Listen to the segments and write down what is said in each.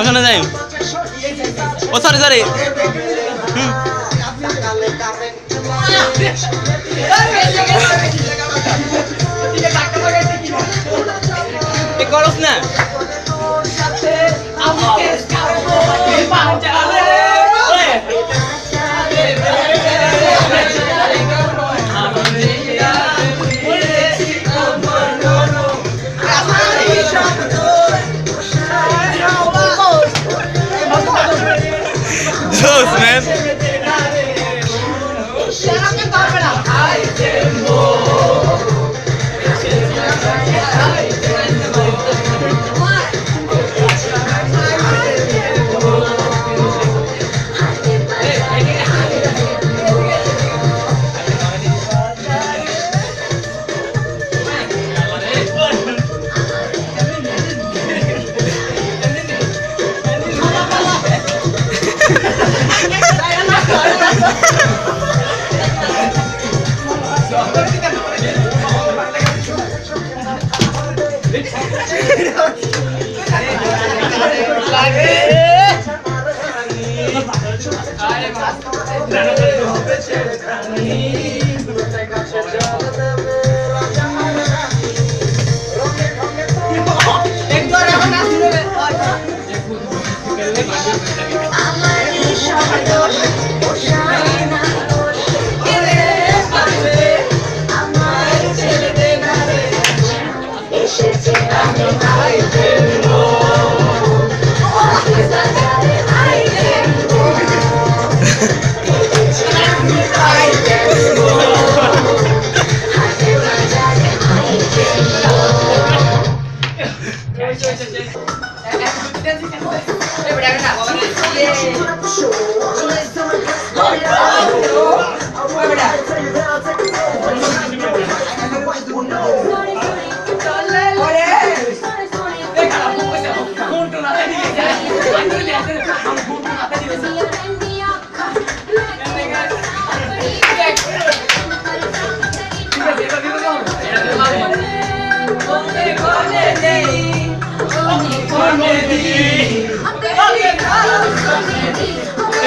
ওখানে যাই ও sorry sorry করস না Jokes, man.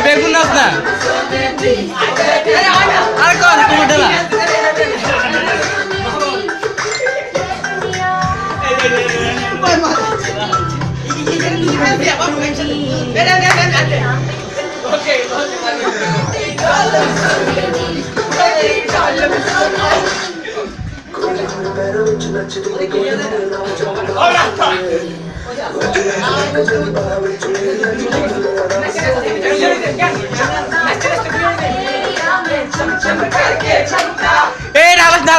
বেগুন নাচ না আর কর তুমি ঢেলা Hey, nalas na.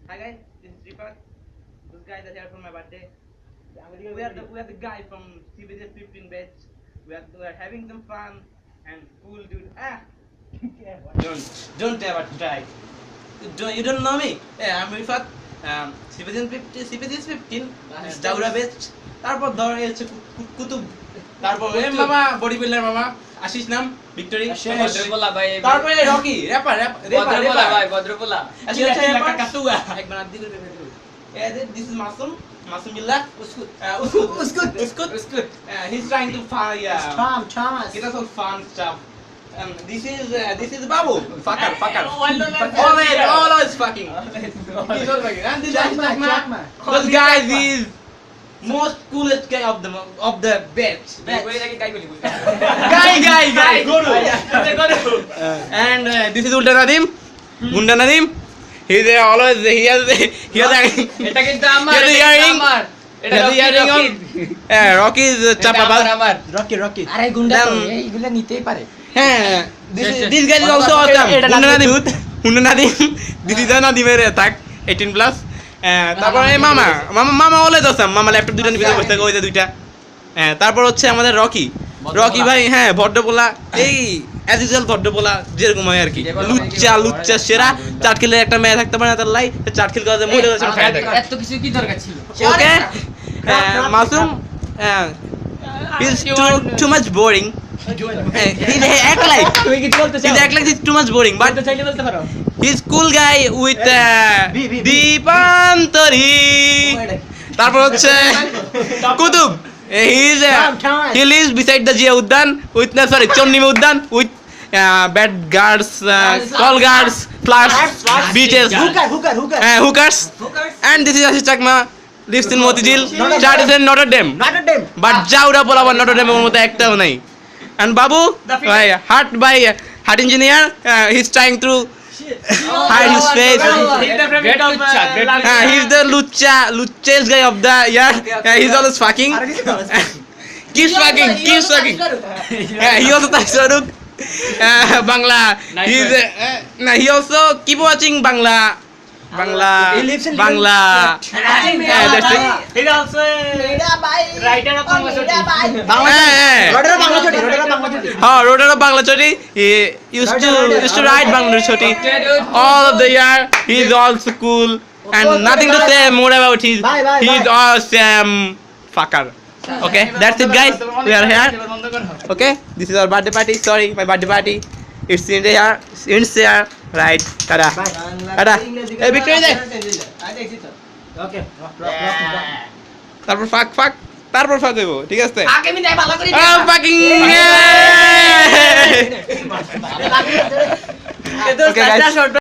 Hi guys, this is Deepak. Those guys are here for my birthday. We are the guy from CBS 15 batch. We are having some fun and cool, dude. Don't ever try. You don't know me? Yeah, I'm Rifat. CBS 15. Daura batch. তারপর ধরে এসে কুতুব তারপর মামা body builder মামা আশিস নাম victory ভদ্রপোলা ভাই তারপরে Rocky wrapper ভদ্রপোলা ভাই ভদ্রপোলা আচ্ছা কাটুয়া এক বানাত দিল this is Masum Billah Uskut he's trying to find Thomas get us all fun stuff this is Babu fucker always fucking he's all fucking and this is those guys is most coolest guy of the batch. Guy. Guru. And this is Ulta Nadim. Gunda Nadim. He's always he has এটা কিন্তু আমার He has a earring. এটা He has a earring on. Rocky is chapabal. Rocky আরে গুন্ডা তো এইগুলা নিতেই পারে This guy is also awesome. Gunda Nadim. This is Nadim's attack 18 plus. তারপরে মামা অলওয়েজ awesome. মামা ল্যাপটপ দুটো নিয়ে বসে থাকে ওই যে দুইটা। তারপর হচ্ছে আমাদের রকি ভাই হ্যাঁ ভদ্রপোলা এই অ্যাজ ইউজুয়াল ভদ্রপোলা যেরকম হয় আর কি লুচ্চা সেরা চাটকিলের একটা মেয়ে থাকতে পারে না তার লাই চাটকিল করে মরে গেছে খায় থাকে এত কিছু কি দরকার ছিল ওকে Masum he's too much boring he act like তুমি কি বলতে চাও he's act like he's too much boring but তো চাইলে বলতে পারো he's cool guy with দীপান্তরি তারপর হচ্ছে Qutub he lives beside the Jia Uddan with Chonnima Uddan with bad guards call guards plus beaches hookers and this is Ashish Chakma lives in Motijil studies in Notre Dame but Jaura Polawa Notre Dame মতো একটাও নাই and Babu heart engineer he's trying to hide his face he's the luchest guy of the year he's always fucking keeps fucking he also tries to Bangla he also keep watching Bangla He lives in Bangla that's it he also writer of Roder of Bangla Choti he used to write Bangla Choti all of the year he's also cool and nothing to say more about his he's awesome fucker okay that's it guys we are here okay this is our birthday party sorry my birthday party it's in here right tada hey Victory there ওকে তারপর ফাক দেব ঠিক আছে আগে আমি ভালো করে fucking এটা